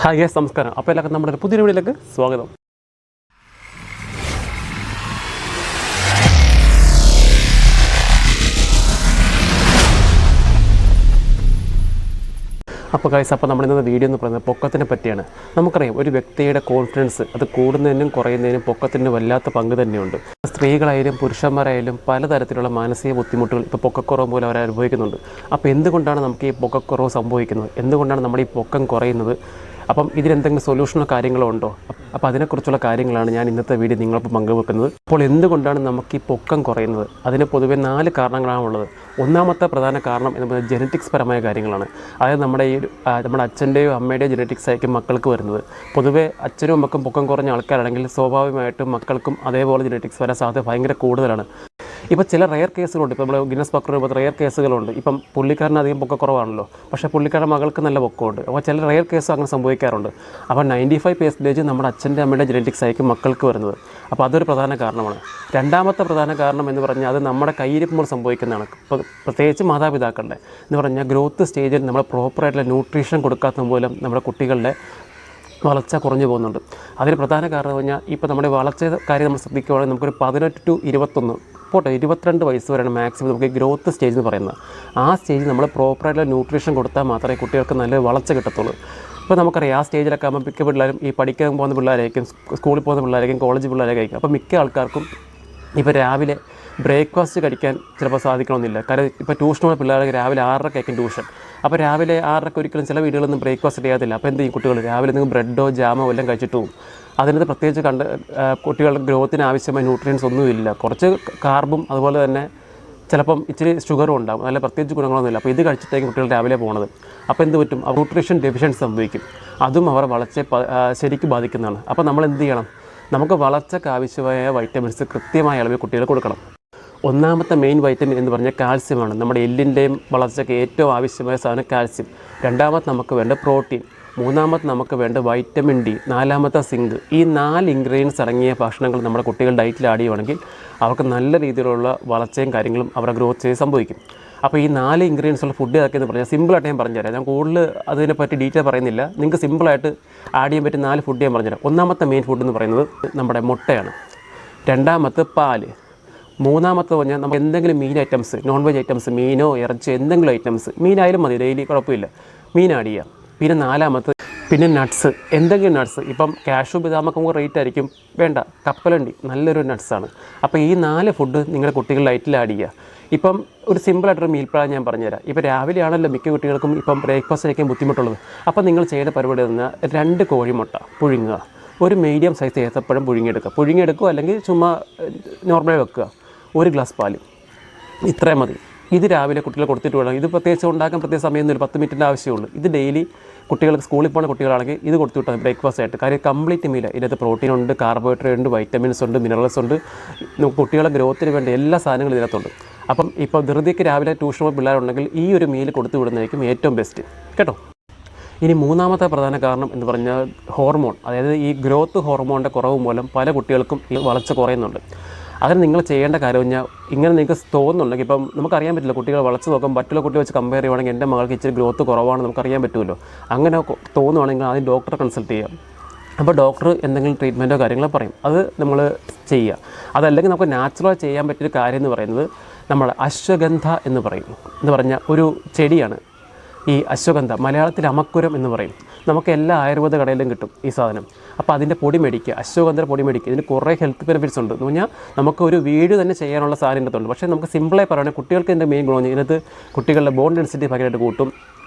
Hi guys, നമസ്കാരം. അപ്പോൾ എല്ലാവർക്കും നമ്മുടെ പുതിയ വീഡിയോയിലേക്ക് സ്വാഗതം. അപ്പോൾ ഗൈസ്, അപ്പോൾ നമ്മുടെ ഇന്നത്തെ വീഡിയോ എന്ന് പറയുന്നത് പൊക്കത്തിനെ പറ്റിയാണ്. നമുക്കറിയാം, ഒരു വ്യക്തിയുടെ കോൺഫിഡൻസ് അത് കൂടുന്നതിനും കുറയുന്നതിനും പൊക്കത്തിന് വല്ലാത്ത പങ്ക് തന്നെയുണ്ട്. സ്ത്രീകളായാലും പുരുഷന്മാരായാലും പലതരത്തിലുള്ള മാനസിക ബുദ്ധിമുട്ടുകൾ ഇപ്പോൾ പൊക്കക്കുറവ് മൂലം അവർ അനുഭവിക്കുന്നുണ്ട്. അപ്പോൾ എന്തുകൊണ്ടാണ് നമുക്ക് ഈ പൊക്കക്കുറവ് സംഭവിക്കുന്നത്, എന്തുകൊണ്ടാണ് നമ്മുടെ ഈ പൊക്കം കുറയുന്നത്, അപ്പം ഇതിനെന്തെങ്കിലും സൊല്യൂഷനോ കാര്യങ്ങളോ ഉണ്ടോ? അപ്പോൾ അതിനെക്കുറിച്ചുള്ള കാര്യങ്ങളാണ് ഞാൻ ഇന്നത്തെ വീഡിയോ നിങ്ങളൊപ്പം പങ്കുവെക്കുന്നത്. അപ്പോൾ എന്തുകൊണ്ടാണ് നമുക്ക് ഈ പൊക്കം കുറയുന്നത്? അതിന് പൊതുവെ 4 കാരണങ്ങളാണ് ഉള്ളത്. ഒന്നാമത്തെ പ്രധാന കാരണം എന്ന് പറയുന്നത് ജെനറ്റിക്സ് പരമായ കാര്യങ്ങളാണ്. അതായത് നമ്മുടെ അച്ഛൻ്റെയോ അമ്മയുടെയോ ജെനറ്റിക്സ് ആയിരിക്കും മക്കൾക്ക് വരുന്നത്. പൊതുവെ അച്ഛനും അമ്മക്കും പൊക്കം കുറഞ്ഞ ആൾക്കാരാണെങ്കിൽ സ്വാഭാവികമായിട്ടും മക്കൾക്കും അതേപോലെ ജെനറ്റിക്സ് വരാൻ സാധ്യത ഭയങ്കര കൂടുതലാണ്. ഇപ്പോൾ ചില റെയർ കേസുകളുണ്ട്. ഇപ്പോൾ നമ്മൾ ഗിന്നസ് ബുക്ക് രൂപത്തിൽ റെയർ കേസുകളുണ്ട്. ഇപ്പം പുള്ളിക്കാരന് അധികം പൊക്കക്കുറവാണല്ലോ, പക്ഷേ പുള്ളിക്കാരുടെ മകൾക്ക് നല്ല പൊക്കമുണ്ട്. അപ്പോൾ ചില റെയർ കേസ് അങ്ങനെ സംഭവിക്കാറുണ്ട്. അപ്പോൾ 95% നമ്മുടെ അച്ഛൻ്റെ അമ്മയുടെ ജെനറ്റിക്സ് ആയിരിക്കും മക്കൾക്ക് വരുന്നത്. അപ്പോൾ അതൊരു പ്രധാന കാരണമാണ്. രണ്ടാമത്തെ പ്രധാന കാരണം എന്ന് പറഞ്ഞാൽ അത് നമ്മുടെ കയ്യിരിക്കുമ്പോൾ സംഭവിക്കുന്നതാണ്. ഇപ്പോൾ പ്രത്യേകിച്ച് മാതാപിതാക്കളുടെ എന്ന് പറഞ്ഞാൽ ഗ്രോത്ത് സ്റ്റേജിൽ നമ്മൾ പ്രോപ്പറായിട്ടുള്ള ന്യൂട്രീഷൻ കൊടുക്കാത്ത മൂലം നമ്മുടെ കുട്ടികളുടെ വളർച്ച കുറഞ്ഞു പോകുന്നുണ്ട്. അതിന് പ്രധാന കാരണം പറഞ്ഞാൽ ഇപ്പോൾ നമ്മുടെ വളർച്ച കാര്യം നമ്മൾ ശ്രദ്ധിക്കുകയാണെങ്കിൽ നമുക്കൊരു 18 to 21 പോട്ടെ 22 വയസ്സ് വരെയാണ് മാക്സിമം നമുക്ക് ഗ്രോത്ത് സ്റ്റേജ് എന്ന് പറയുന്നത്. ആ സ്റ്റേജിൽ നമ്മൾ പ്രോപ്പറായിട്ടുള്ള ന്യൂട്രീഷൻ കൊടുത്താൽ മാത്രമേ കുട്ടികൾക്ക് നല്ല വളർച്ച കിട്ടത്തുള്ളൂ. ഇപ്പോൾ നമുക്കറിയാം, ആ സ്റ്റേജിലൊക്കെ ആകുമ്പോൾ മിക്ക പിള്ളേരും ഈ പഠിക്കാൻ പോകുന്ന പിള്ളേരായിരിക്കും, സ്കൂളിൽ പോകുന്ന പിള്ളേരായിരിക്കും, കോളേജ് പിള്ളേരായിരിക്കും. അപ്പോൾ മിക്ക ആൾക്കാർക്കും ഇപ്പോൾ രാവിലെ ബ്രേക്ക്ഫാസ്റ്റ് കഴിക്കാൻ ചിലപ്പോൾ സാധിക്കണമെന്നില്ല. കാരണം ഇപ്പോൾ ട്യൂഷനുള്ള പിള്ളേർക്ക് രാവിലെ 6:30 ട്യൂഷൻ. അപ്പോൾ രാവിലെ 6:30 ഒരിക്കലും ചില വീടുകളൊന്നും ബ്രേക്ക്ഫാസ്റ്റ് ചെയ്യാത്തില്ല. അപ്പോൾ എന്ത് ചെയ്യും കുട്ടികൾ? രാവിലെ നിങ്ങൾ ബ്രെഡോ ജാമോ എല്ലാം കഴിച്ചിട്ട് പോകും. അതിനകത്ത് പ്രത്യേകിച്ച് കുട്ടികളുടെ ഗ്രോത്തിന് ആവശ്യമായ ന്യൂട്രിയൻസ് ഒന്നുമില്ല. കുറച്ച് കാർബും അതുപോലെ തന്നെ ചിലപ്പം ഇച്ചിരി ഷുഗറും ഉണ്ടാകും. നല്ല പ്രത്യേകിച്ച് ഗുണങ്ങളൊന്നുമില്ല. അപ്പോൾ ഇത് കഴിച്ചിട്ടേക്കും കുട്ടികൾ രാവിലെ പോകുന്നത്. അപ്പോൾ എന്ത് പറ്റും? ന്യൂട്രീഷൻ ഡെഫിഷ്യൻസി സംഭവിക്കും. അതും അവർ വളർച്ചയെ ശരിക്കും ബാധിക്കുന്നതാണ്. അപ്പോൾ നമ്മൾ എന്ത് ചെയ്യണം? നമുക്ക് വളർച്ചയ്ക്ക് ആവശ്യമായ വൈറ്റമിൻസ് കൃത്യമായ അളവിൽ കുട്ടികൾ കൊടുക്കണം. ഒന്നാമത്തെ മെയിൻ വൈറ്റമിൻ എന്ന് പറഞ്ഞാൽ കാൽസ്യമാണ്. നമ്മുടെ എല്ലിൻ്റെയും വളർച്ചയ്ക്ക് ഏറ്റവും ആവശ്യമായ സാധനം കാൽസ്യം. രണ്ടാമത്തെ നമുക്ക് വേണ്ട പ്രോട്ടീൻ. മൂന്നാമത്തെ നമുക്ക് വേണ്ട വൈറ്റമിൻ ഡി. നാലാമത്തെ സിങ്ക്. ഈ 4 ഇൻഗ്രീഡിയൻസ് അടങ്ങിയ ഭക്ഷണങ്ങൾ നമ്മുടെ കുട്ടികൾ ഡയറ്റിൽ ആഡ് ചെയ്യുകയാണെങ്കിൽ അവർക്ക് നല്ല രീതിയിലുള്ള വളർച്ചയും കാര്യങ്ങളും അവരുടെ ഗ്രോത്ത് ചെയ്ത് സംഭവിക്കും. അപ്പോൾ ഈ 4 ഇൻഗ്രീഡിയൻസ് ഉള്ള ഫുഡ് ഏതൊക്കെയെന്ന് പറഞ്ഞാൽ സിമ്പിളായിട്ട് ഞാൻ പറഞ്ഞുതരാം. ഞാൻ കൂടുതൽ അതിനെപ്പറ്റി ഡീറ്റെയിൽ പറയുന്നില്ല. നിങ്ങൾക്ക് സിമ്പിളായിട്ട് ആഡ് ചെയ്യാൻ പറ്റിയ 4 ഫുഡ് ഞാൻ പറഞ്ഞുതരാം. ഒന്നാമത്തെ മെയിൻ ഫുഡ് എന്ന് പറയുന്നത് നമ്മുടെ മുട്ടയാണ്. രണ്ടാമത്തെ പാല്. മൂന്നാമത്തെ പറഞ്ഞാൽ നമുക്ക് എന്തെങ്കിലും മീൻ ഐറ്റംസ്, നോൺ വെജ് ഐറ്റംസ്, മീനോ ഇറച്ചി എന്തെങ്കിലും ഐറ്റംസ്, മീനായാലും മതി, ഡെയിലി കുഴപ്പമില്ല, മീൻ ആഡ് ചെയ്യാം. പിന്നെ നാലാമത്തെ നട്ട്സ്, എന്തെങ്കിലും നട്ട്സ്. ഇപ്പം കാഷ്യൂ ബദാമൊക്കെ നമുക്ക് റേറ്റ് ആയിരിക്കും, വേണ്ട, കപ്പലണ്ടി നല്ലൊരു നട്ട്സാണ്. അപ്പോൾ ഈ 4 ഫുഡ് നിങ്ങളുടെ കുട്ടികൾ ഡയറ്റിൽ ആഡ് ചെയ്യുക. ഇപ്പം ഒരു സിമ്പിളായിട്ടൊരു മീൽ പ്ലാൻ ഞാൻ പറഞ്ഞുതരാം. ഇപ്പോൾ രാവിലെ ആണല്ലോ മിക്ക കുട്ടികൾക്കും ഇപ്പം ബ്രേക്ക്ഫാസ്റ്റ് കഴിക്കാൻ ബുദ്ധിമുട്ടുള്ളത്. അപ്പോൾ നിങ്ങൾ ചെയ്യേണ്ട പരിപാടി എന്ന് 2 കോഴിമുട്ട പുഴുങ്ങുക, ഒരു മീഡിയം സൈസ് ഏത്തപ്പഴം പുഴുങ്ങിയെടുക്കുക, അല്ലെങ്കിൽ ചുമ്മാ നോർമലായി വെക്കുക, 1 ഗ്ലാസ് പാല്, ഇത്രയും മതി. ഇത് രാവിലെ കുട്ടികൾ കൊടുത്തിട്ട് വേണം. ഇത് പ്രത്യേകിച്ച് ഉണ്ടാക്കാൻ പ്രത്യേക സമയമൊന്നുമില്ല, 10 മിനിറ്റിൻ്റെ ആവശ്യമുള്ളൂ. ഇത് ഡെയിലി കുട്ടികൾക്ക് സ്കൂളിൽ പോകുന്ന കുട്ടികളാണെങ്കിൽ ഇത് കൊടുത്തു വിട്ടാൽ ബ്രേക്ക്ഫാസ്റ്റ് ആയിട്ട്. കാര്യം കംപ്ലീറ്റ് മീൽ, ഇതിനകത്ത് പ്രോട്ടീൻ ഉണ്ട്, കാർബോഹൈഡ്രേറ്റ് ഉണ്ട്, വൈറ്റമിൻസ് ഉണ്ട്, മിനറൽസ് ഉണ്ട്, കുട്ടികളുടെ ഗ്രോത്തിന് വേണ്ട എല്ലാ സാധനങ്ങളും ഇതിനകത്തുണ്ട്. അപ്പം ഇപ്പോൾ ധൃതിക്ക് രാവിലെ ട്യൂഷനോ പിള്ളേരുണ്ടെങ്കിൽ ഈ ഒരു മീൽ കൊടുത്തു വിടുന്നതായിരിക്കും ഏറ്റവും ബെസ്റ്റ് കേട്ടോ. ഇനി മൂന്നാമത്തെ പ്രധാന കാരണം എന്ന് പറഞ്ഞാൽ ഹോർമോൺ, അതായത് ഈ ഗ്രോത്ത് ഹോർമോണിൻ്റെ കുറവ് മൂലം പല കുട്ടികൾക്കും ഈ വളർച്ച കുറയുന്നുണ്ട്. അതിന് നിങ്ങൾ ചെയ്യേണ്ട കാര്യം കഴിഞ്ഞാൽ, ഇങ്ങനെ നിങ്ങൾക്ക് തോന്നുന്നുണ്ടെങ്കിൽ, ഇപ്പം നമുക്കറിയാൻ പറ്റില്ല, കുട്ടികൾ വളർച്ച നോക്കാം, മറ്റുള്ള കുട്ടികൾ വെച്ച് കമ്പയർ ചെയ്യുവാണെങ്കിൽ എൻ്റെ മകൾക്ക് ഇച്ചിരി ഗ്രോത്ത് കുറവാണെന്ന് നമുക്കറിയാൻ പറ്റുമല്ലോ. അങ്ങനെ തോന്നുവാണെങ്കിൽ ആദ്യം ഡോക്ടറെ കൺസൾട്ട് ചെയ്യാം. അപ്പോൾ ഡോക്ടർ എന്തെങ്കിലും ട്രീറ്റ്മെൻറ്റോ കാര്യങ്ങളോ പറയും, അത് നമ്മൾ ചെയ്യുക. അതല്ലെങ്കിൽ നമുക്ക് നാച്ചുറലായി ചെയ്യാൻ പറ്റിയൊരു കാര്യം എന്ന് പറയുന്നത് നമ്മൾ അശ്വഗന്ധ എന്ന് പറഞ്ഞാൽ ഒരു ചെടിയാണ്. ഈ അശ്വഗന്ധ മലയാളത്തിൽ അമക്കുരം എന്ന് പറയും. നമുക്ക് എല്ലാ ആയുർവേദ കടയിലും കിട്ടും ഈ സാധനം. അപ്പോൾ അതിൻ്റെ പൊടി മേടിക്കുക, അശ്വഗന്ധ പൊടി മേടിക്കുക. ഇതിന് കുറേ ഹെൽത്ത് ബെനിഫിറ്റ്സ് ഉണ്ട്. എന്ന് പറഞ്ഞാൽ നമുക്കൊരു വീട് തന്നെ ചെയ്യാനുള്ള സാധനം ഇതിനകത്തുണ്ട്. പക്ഷേ നമുക്ക് സിമ്പിളായി പറയുകയാണെങ്കിൽ കുട്ടികൾക്ക് ഇതിൻ്റെ മെയിൻ ഗുണം ഇതിനകത്ത് കുട്ടികളുടെ ബോൺ ഡെൻസിറ്റി ഭയങ്കരമായിട്ട് കൂട്ടും.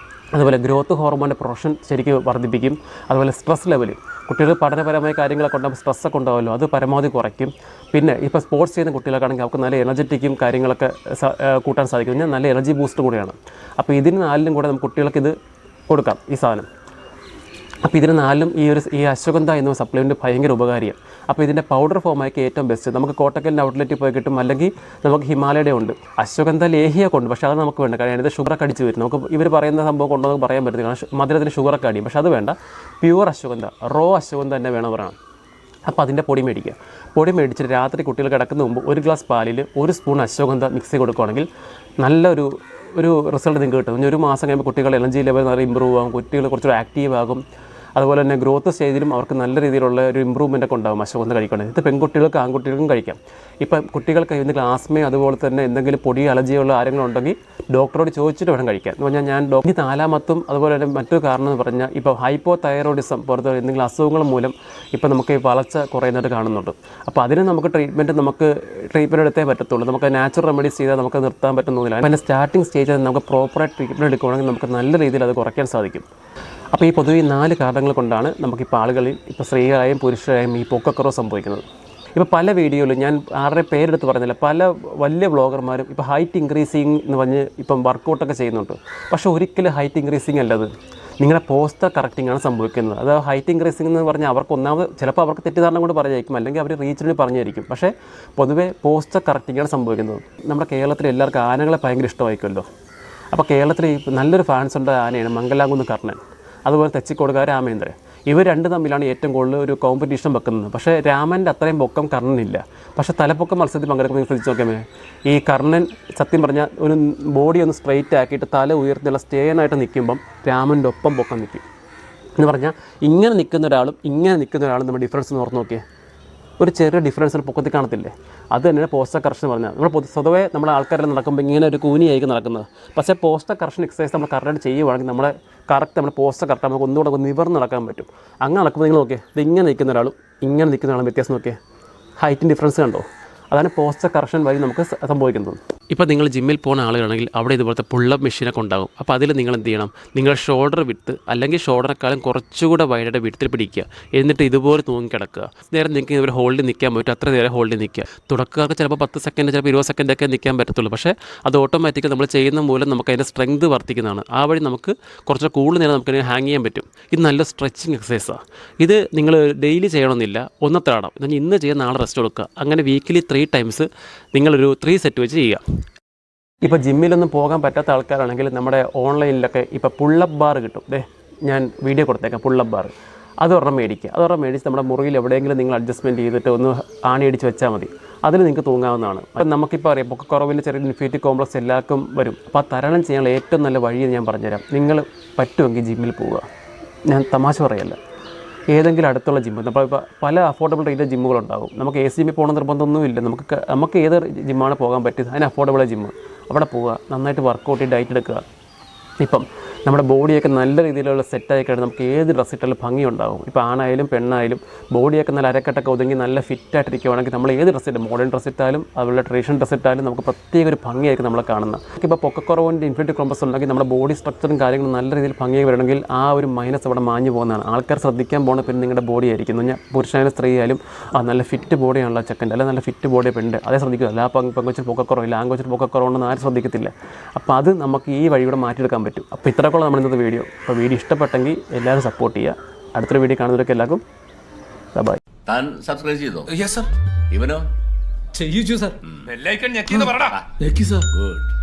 അതുപോലെ ഗ്രോത്ത് ഹോർമോണിൻ്റെ പ്രൊഡക്ഷൻ ശരിക്കും വർദ്ധിപ്പിക്കും. അതുപോലെ സ്ട്രെസ് ലെവൽ, കുട്ടികൾ പഠനപരമായ കാര്യങ്ങളൊക്കെ ഉണ്ടാകുമ്പോൾ സ്ട്രെസ്സൊക്കെ ഉണ്ടാവുമല്ലോ, അത് പരമാവധി കുറയ്ക്കും. പിന്നെ ഇപ്പോൾ സ്പോർട്സ് ചെയ്യുന്ന കുട്ടികൾക്കാണെങ്കിൽ അവർക്ക് നല്ല എനർജറ്റിക്കും കാര്യങ്ങളൊക്കെ കൂട്ടാൻ സാധിക്കും. പിന്നെ നല്ല എനർജി ബൂസ്റ്റ് കൂടിയാണ്. അപ്പോൾ ഇതിന് 4നും കൂടെ നമുക്ക് കുട്ടികൾക്ക് ഇത് കൊടുക്കാം, ഈ സാധനം. അപ്പോൾ ഇതിന് 4നും ഈ അശ്വഗന്ധ എന്ന സപ്ലിമെൻറ്റ് ഭയങ്കര ഉപകാരിയാണ്. അപ്പോൾ ഇതിൻ്റെ പൗഡർ ഫോമായിരിക്കും ഏറ്റവും ബെസ്റ്റ്. നമുക്ക് കോട്ടക്കലിൻ്റെ ഔട്ട്ലെറ്റിൽ പോയി കിട്ടും, അല്ലെങ്കിൽ നമുക്ക് ഹിമാലയയുടെ ഉണ്ട്. അശ്വഗന്ധ ലേഹിയൊക്കെ ഉണ്ട്, പക്ഷേ അത് നമുക്ക് വേണ്ട. കാരണം ഇത് ഷുഗറൊക്കെ അടിച്ച് വരും. നമുക്ക് ഇവർ പറയുന്ന സംഭവം കൊണ്ടോ നമുക്ക് പറയാൻ പറ്റില്ല, കാരണം മധുരത്തിന് ഷുഗറൊക്കെ അടിയും. പക്ഷേ അത് വേണ്ട, പ്യുവർ അശ്വഗന്ധ, റോ അശ്വഗന്ധ തന്നെ വേണം പറയണം. അപ്പോൾ അതിൻ്റെ പൊടി മേടിക്കുക. പൊടി മേടിച്ചിട്ട് രാത്രി കുട്ടികൾ കിടക്കുന്ന മുമ്പ് 1 ഗ്ലാസ് പാലിൽ 1 സ്പൂൺ അശ്വഗന്ധ മിക്സ് ചെയ്ത് കൊടുക്കുകയാണെങ്കിൽ നല്ലൊരു റിസൾട്ട് നിങ്ങൾക്ക് കിട്ടും. 1 മാസം കഴിയുമ്പോൾ കുട്ടികളുടെ എനർജി ലെവൽ നല്ല ഇമ്പ്രൂവ് ആകും, കുട്ടികൾ കുറച്ചുകൂടെ ആക്റ്റീവ് ആകും. അതുപോലെ തന്നെ ഗ്രോത്ത് സ്റ്റേജിലും അവർക്ക് നല്ല രീതിയിലുള്ള ഒരു ഇമ്പ്രൂവ്മെൻ്റ് ഒക്കെ ഉണ്ടാകും അശ്വഗന്ധ കഴിക്കുകയാണെങ്കിൽ. ഇത് പെൺകുട്ടികൾക്ക് ആൺകുട്ടികൾക്കും കഴിക്കാം. ഇപ്പം കുട്ടികൾക്ക് എന്തെങ്കിലും ആസ്മയോ അതുപോലെ തന്നെ എന്തെങ്കിലും പൊടി അലർജിയുള്ള ആരെങ്കിലും ഉണ്ടെങ്കിൽ ഡോക്ടറോട് ചോദിച്ചിട്ട് വേണം കഴിക്കാൻ. എന്ന് പറഞ്ഞാൽ ഞാൻ ഈ നാലാമത്തും അതുപോലെ തന്നെ മറ്റൊരു കാരണം എന്ന് പറഞ്ഞാൽ ഇപ്പോൾ ഹൈപ്പോ തൈറോയിഡിസം പുറത്ത് എന്തെങ്കിലും അസുഖങ്ങൾ മൂലം ഇപ്പോൾ നമുക്ക് ഈ വളർച്ച കുറയുന്നതായിട്ട് കാണുന്നുണ്ട്. അപ്പോൾ അതിന് നമുക്ക് ട്രീറ്റ്മെൻറ്റ് എടുത്തേ പറ്റത്തുള്ളൂ. നമുക്ക് നാച്ചുറൽ റെമഡീസ് ചെയ്താൽ നമുക്ക് നിർത്താൻ പറ്റുന്നില്ല. പിന്നെ സ്റ്റാർട്ടിംഗ് സ്റ്റേജിൽ നമുക്ക് പ്രോപ്പറായിട്ട് ട്രീറ്റ്മെൻറ്റ് എടുക്കുകയാണെങ്കിൽ നമുക്ക് നല്ല രീതിയിൽ അത് കുറയ്ക്കാൻ സാധിക്കും. അപ്പോൾ ഈ പൊതുവെ 4 കാരണങ്ങൾ കൊണ്ടാണ് നമുക്കിപ്പോൾ ആളുകളിൽ ഇപ്പോൾ സ്ത്രീകളായും പുരുഷരായും ഈ പൊക്കക്കുറവ് സംഭവിക്കുന്നത്. ഇപ്പോൾ പല വീഡിയോയിലും ഞാൻ ആരുടെ പേരെടുത്ത് പറഞ്ഞില്ല, പല വലിയ വ്ളോഗർമാരും ഇപ്പോൾ ഹൈറ്റ് ഇൻക്രീസിങ് എന്ന് പറഞ്ഞ് ഇപ്പം വർക്കൗട്ടൊക്കെ ചെയ്യുന്നുണ്ട്. പക്ഷേ ഒരിക്കലും ഹൈറ്റ് ഇൻക്രീസിങ് അല്ലത്, നിങ്ങളുടെ പോസ്റ്റർ കറക്റ്റിംഗ് ആണ് സംഭവിക്കുന്നത്. അത് ഹൈറ്റ് ഇൻക്രീസിംഗ് എന്ന് പറഞ്ഞാൽ അവർക്ക് ഒന്നാമത് ചിലപ്പോൾ അവർക്ക് തെറ്റിദ്ധാരണ കൊണ്ട് പറഞ്ഞായിരിക്കും, അല്ലെങ്കിൽ അവർ റീച്ചിന് പറഞ്ഞായിരിക്കും. പക്ഷേ പൊതുവേ പോസ്റ്റർ കറക്റ്റിംഗ് ആണ് സംഭവിക്കുന്നത്. നമ്മുടെ കേരളത്തിൽ എല്ലാവർക്കും ആനകളെ ഭയങ്കര ഇഷ്ടമായിരിക്കുമല്ലോ. അപ്പോൾ കേരളത്തിൽ നല്ലൊരു ഫാൻസ് ഉണ്ട് ആനയാണ് മംഗലാംകുന്ന് കർണൻ, അതുപോലെ തെച്ചിക്കോടുകാർ രാമേന്ദ്രൻ. ഇവർ രണ്ടും തമ്മിലാണ് ഏറ്റവും കൂടുതൽ ഒരു കോമ്പറ്റീഷൻ വെക്കുന്നത്. പക്ഷേ രാമൻ്റെ അത്രയും പൊക്കം കർണനില്ല. പക്ഷേ തലപ്പൊക്കം മത്സരത്തിൽ പങ്കെടുക്കുന്ന ശ്രദ്ധിച്ച് നോക്കിയാൽ ഈ കർണൻ സത്യം പറഞ്ഞാൽ ഒരു ബോഡി ഒന്ന് സ്ട്രെയിറ്റ് ആക്കിയിട്ട് തല ഉയർത്തിയുള്ള സ്റ്റേനായിട്ട് നിൽക്കുമ്പം രാമൻ്റെ ഒപ്പം പൊക്കം നിൽക്കും. എന്ന് പറഞ്ഞാൽ ഇങ്ങനെ നിൽക്കുന്ന ഒരാളും ഇങ്ങനെ നിൽക്കുന്ന ഒരാളും നമ്മുടെ ഡിഫറൻസ് ഓർത്ത് നോക്കിയേ, ഒരു ചെറിയ ഡിഫറൻസ് പൊക്കത്തിൽ കാണത്തില്ലേ? അത് തന്നെയാണ് പോസ്റ്റർ കറക്ഷൻ പറഞ്ഞാൽ. നമ്മൾ സ്വതവേ നമ്മുടെ ആൾക്കാരെല്ലാം നടക്കുമ്പോൾ ഇങ്ങനെ ഒരു കൂനിയായിരിക്കും നടക്കുന്നത്. പക്ഷേ പോസ്റ്റർ കറക്ഷൻ എക്സസൈസ് നമ്മൾ കറക്റ്റായിട്ട് ചെയ്യുവാണെങ്കിൽ നമ്മുടെ പോസ്റ്റർ കറക്റ്റ് നമുക്ക് ഒന്നുകൂടെ നിവർന്ന് നടക്കാൻ പറ്റും. അങ്ങനെ നടക്കുമ്പോൾ നിങ്ങൾ നോക്കിയേ, ഇത് ഇങ്ങനെ നിൽക്കുന്ന ഒരാളും ഇങ്ങനെ നിൽക്കുന്ന ഒരാളും വ്യത്യാസം നോക്കിയേ, ഹൈറ്റിൻ്റെ ഡിഫറൻസ് കണ്ടോ? അതാണ് പോസ്റ്റർ കറക്ഷൻ വഴി നമുക്ക് സംഭവിക്കുന്നത്. ഇപ്പോൾ നിങ്ങൾ ജിമ്മിൽ പോകുന്ന ആളുകളാണെങ്കിൽ അവിടെ ഇതുപോലത്തെ പുള്ളപ്പ് മെഷീനൊക്കെ ഉണ്ടാകും. അപ്പോൾ അതിൽ നിങ്ങൾ എന്ത് ചെയ്യണം, നിങ്ങൾ ഷോൾഡർ വിട്ട് അല്ലെങ്കിൽ ഷോൾഡറിനെക്കാളും കുറച്ചുകൂടെ വൈഡായിട്ട് വിട്ടിൽ പിടിക്കുക. എന്നിട്ട് ഇതുപോലെ തൂങ്ങി കിടക്കുക. നേരം നിങ്ങൾക്ക് ഇതുപോലെ ഹോൾഡിൽ നിൽക്കാൻ പറ്റും, അത്ര നേരം ഹോൾഡിൽ നിൽക്കുക. തുടക്കക്കാർക്ക് ചിലപ്പോൾ 10 സെക്കൻഡ് ചിലപ്പോൾ 20 സെക്കൻഡൊക്കെ നിൽക്കാൻ പറ്റത്തുള്ളൂ. പക്ഷേ അത് ഓട്ടോമാറ്റിക്കലി നമ്മൾ ചെയ്യുന്ന മൂലം നമുക്ക് അതിൻ്റെ സ്ട്രെങ്ത് വർദ്ധിക്കുന്നതാണ്. ആ വഴി നമുക്ക് കുറച്ച് കൂടുതൽ നേരം നമുക്ക് ഹാങ് ചെയ്യാൻ പറ്റും. ഇത് നല്ല സ്ട്രെച്ചിങ് എക്സസൈസാണ്. ഇത് നിങ്ങൾ ഡെയിലി ചെയ്യണമെന്നില്ല, ഒന്നത്തെ ആടാം. എന്നാൽ ഇന്ന് ചെയ്യുക, നാളെ റെസ്റ്റ് കൊടുക്കുക. അങ്ങനെ വീക്കിലി 3 ടൈംസ് നിങ്ങളൊരു 3 സെറ്റ് വെച്ച് ചെയ്യുക. ഇപ്പോൾ ജിമ്മിലൊന്നും പോകാൻ പറ്റാത്ത ആൾക്കാരാണെങ്കിൽ നമ്മുടെ ഓൺലൈനിലൊക്കെ ഇപ്പോൾ പുള്ളപ്പ് ബാർ കിട്ടും. ഞാൻ വീഡിയോ കൊടുത്തേക്കാം, പുള്ളപ്പ് ബാർ. അതൊരെണ്ണം മേടിക്കുക. അതൊരെണ്ണം മേടിച്ച് നമ്മുടെ മുറിയിൽ എവിടെയെങ്കിലും നിങ്ങൾ അഡ്ജസ്റ്റ്മെൻറ്റ് ചെയ്തിട്ട് ഒന്ന് ആണിയടിച്ച് വെച്ചാൽ മതി. അതിൽ നിങ്ങൾക്ക് തൂങ്ങാവുന്നതാണ്. അപ്പം നമുക്കിപ്പോൾ അറിയാം പൊക്കക്കുറവിൻ്റെ ചെറിയ ഇൻഫീരിയറിറ്റി കോംപ്ലക്സ് എല്ലാവർക്കും വരും. അപ്പോൾ ആ തരണം ചെയ്യാനുള്ള ഏറ്റവും നല്ല വഴി ഞാൻ പറഞ്ഞുതരാം. നിങ്ങൾ പറ്റുമെങ്കിൽ ജിമ്മിൽ പോവുക. ഞാൻ തമാശ പറയല്ല, ഏതെങ്കിലും അടുത്തുള്ള ജിമ്മ്. നമ്മളിപ്പോൾ പല അഫോർഡബിൾ റേറ്റിലെ ജിമ്മുകളുണ്ടാകും. നമുക്ക് AC ജിമ്മിൽ പോകണം നിർബന്ധമൊന്നുമില്ല. നമുക്ക് ഏത് ജിമ്മാണ് പോകാൻ പറ്റിയത് അതിന് അഫോർഡബിളായ ജിമ്മ്, അവിടെ പോവുക, നന്നായിട്ട് വർക്കൗട്ട് ചെയ്ത് ഡയറ്റ് എടുക്കുക. ഇപ്പം നമ്മുടെ ബോഡിയൊക്കെ നല്ല രീതിയിലുള്ള സെറ്റായി കഴിഞ്ഞാൽ നമുക്ക് ഏത് ഡ്രസ്സ് ഇട്ടാലും ഭംഗിയുണ്ടാകും. ഇപ്പോൾ ആണായാലും പെണ്ണായാലും ബോഡിയൊക്കെ നല്ല അരക്കെട്ടൊക്കെ ഒതുങ്ങി നല്ല ഫിറ്റായിട്ടിരിക്കുകയാണെങ്കിൽ നമ്മൾ ഏത് ഡ്രസ്സ് ഇട്ടാലും, മോഡേൺ ഡ്രസ്സ് ഇട്ടാലും അതുപോലെ ട്രഡീഷണൽ ഡ്രസ്സ് ഇട്ടാലും നമുക്ക് പ്രത്യേക ഒരു ഭംഗിയായിരിക്കും നമ്മളെ കാണുന്നത്. ഇപ്പോൾ പൊക്കക്കുറവിൻ്റെ ഇൻഫിനിറ്റി കോംപ്ലക്സ് ഉണ്ടെങ്കിൽ നമ്മുടെ ബോഡി സ്ട്രക്ചറും കാര്യങ്ങളും നല്ല രീതിയിൽ ഭംഗിയായി വരണമെങ്കിൽ ആ ഒരു മൈനസ് അവിടെ മാഞ്ഞു പോകുന്നതാണ്. ആൾക്കാർ ശ്രദ്ധിക്കാൻ പോകുന്ന പിന്നെ നിങ്ങളുടെ ബോഡി ആയിരിക്കും. എന്ന് പറഞ്ഞാൽ പുരുഷനായാലും സ്ത്രീയായാലും നല്ല ഫിറ്റ് ബോഡിയാണല്ലോ ചെക്കൻ്റെ, അല്ലെങ്കിൽ നല്ല ഫിറ്റ് ബോഡി പെണ്ണ്, അതേ ശ്രദ്ധിക്കുക. അല്ല പെങ്കൊച്ചിന് പൊക്കക്കുറവില്ല, ആങ്കൊച്ചിന് പൊക്കക്കുറവുണ്ടെന്ന് ആരും ശ്രദ്ധിക്കത്തില്ല. അപ്പോൾ അത് നമുക്ക് ഈ വഴിയൂടെ മാറ്റിയെടുക്കാൻ പറ്റും. അപ്പോൾ ഇത്രക്കുള്ള നമ്മുടെ ഇന്നത്തെ വീഡിയോ. അപ്പോൾ വീഡിയോ ഇഷ്ടപ്പെട്ടെങ്കിൽ എല്ലാവരും സപ്പോർട്ട് ചെയ്യുക. അടുത്തൊരു വീഡിയോ കാണുന്നവരൊക്കെ എല്ലാവർക്കും ബൈ. താൻ സബ്സ്ക്രൈബ് ചെയ്തോ? Yes sir. ഇവനോ? ചെയ്യിച്ചു സർ. ബെല്ലൈക്കൺ ഞെക്കിന്ന് പറടാ. ഞെക്കി സർ. ഗുഡ്.